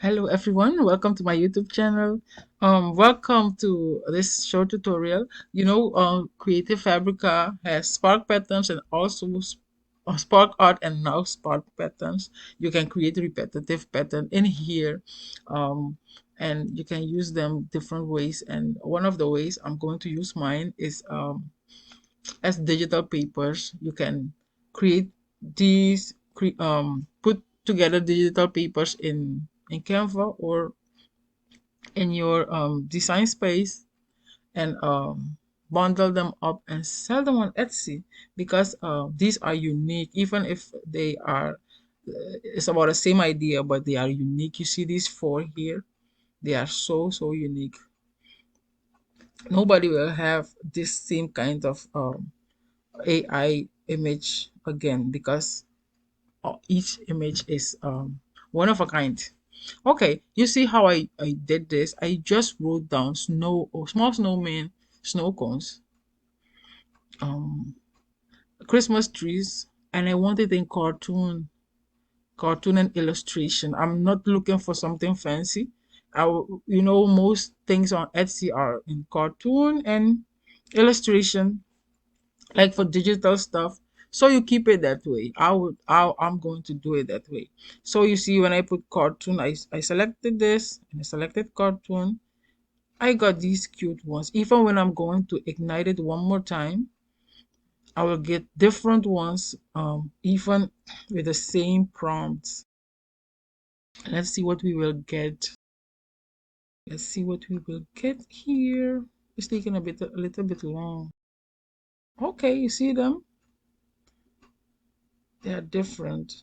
Hello everyone, welcome to my YouTube channel. Welcome to this short tutorial. Creative Fabrica has spark patterns and also spark art and now spark patterns. You can create repetitive pattern in here, um, and you can use them different ways. And one of the ways I'm going to use mine is as digital papers. You can create put together digital papers in Canva or in your design space and bundle them up and sell them on Etsy because these are unique even if they are it's about the same idea but they are unique. You see these four here, they are so unique. Nobody will have this same kind of AI image again because each image is one of a kind. Okay, you see how I did this? I just wrote down snow or small snowman, snow cones, um, Christmas trees, and I want it in cartoon and illustration. I'm not looking for something fancy. Most things on Etsy are in cartoon and illustration, like for digital stuff. So you keep it that way. I'm going to do it that way. So you see when I put cartoon, I selected this and I selected cartoon. I got these cute ones. Even when I'm going to ignite it one more time, I will get different ones, even with the same prompts. Let's see what we will get. Let's see what we will get here. It's taking a little bit long. Okay, you see them? They are different.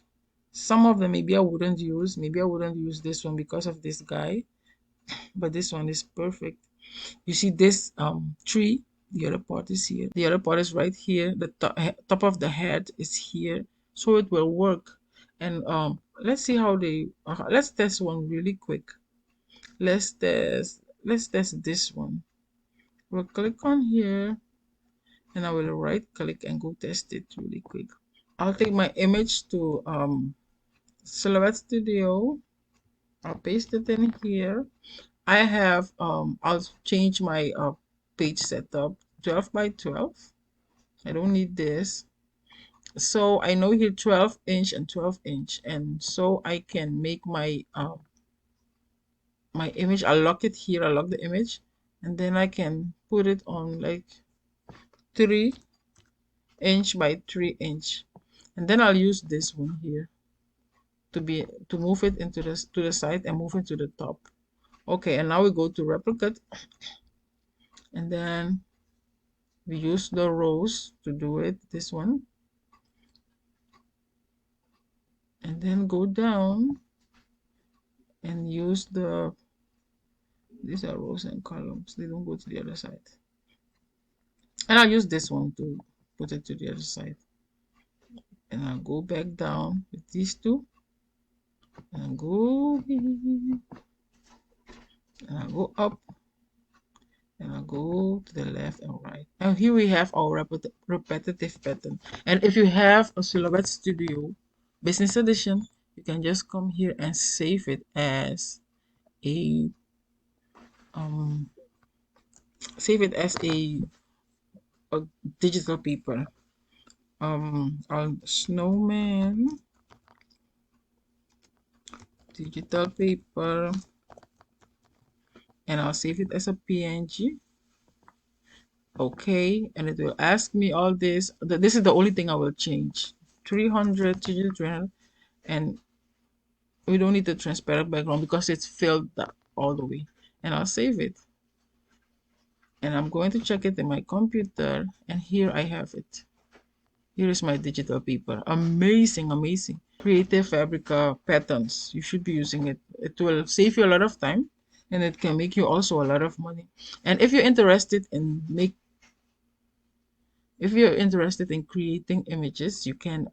Some of them maybe I wouldn't use. Maybe I wouldn't use this one because of this guy, but this one is perfect. You see this tree, the other part is here. The other part is right here. The top of the head is here. So it will work. And let's see how they let's test one really quick. Let's test this one. We'll click on here and I will right click and go test it really quick. I'll take my image to Silhouette Studio. I'll paste it in here. I have I'll change my page setup 12 by 12. I don't need this. So I know here 12 inch and 12 inch, and so I can make my image. I'll lock it here. I'll lock the image, and then I can put it on like 3 inch by 3 inch, and then I'll use this one here to move it into this to the side and move it to the top. Okay, and now we go to replicate, and then we use the rows to do it, this one, and then go down and use these are rows and columns, they don't go to the other side, and I'll use this one to put it to the other side, and I'll go back down with these two and I'll go up and I'll go to the left and right, and here we have our repetitive pattern. And if you have a Silhouette Studio Business Edition, you can just come here and save it as a um save it as a digital paper, on snowman digital paper, and I'll save it as a PNG. Okay, and it will ask me all this. This is the only thing I will change. 300 digital 300, and we don't need the transparent background because it's filled up all the way, and I'll save it, and I'm going to check it in my computer, and here I have it. Here is my digital paper. Amazing, amazing. Creative Fabrica patterns. You should be using it. It will save you a lot of time and it can make you also a lot of money. And if you're interested in creating images, you can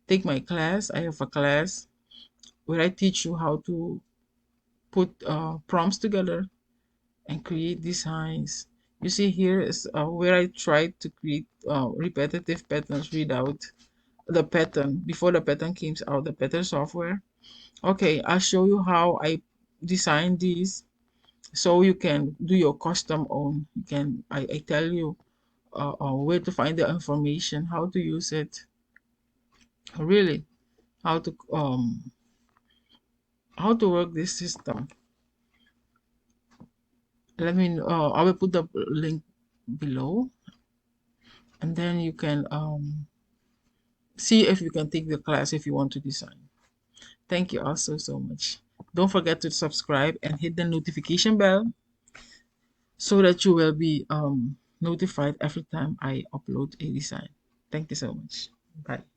take my class. I have a class where I teach you how to put prompts together and create designs. You see here is where I tried to create repetitive patterns without the pattern before the pattern came out, the pattern software. Okay, I'll show you how I design these so you can do your custom own. You can I tell you where to find the information, how to use it, really, how to work this system. Let me I will put the link below, and then you can see if you can take the class if you want to design. Thank you also so much. Don't forget to subscribe and hit the notification bell so that you will be notified every time I upload a design. Thank you so much. Bye.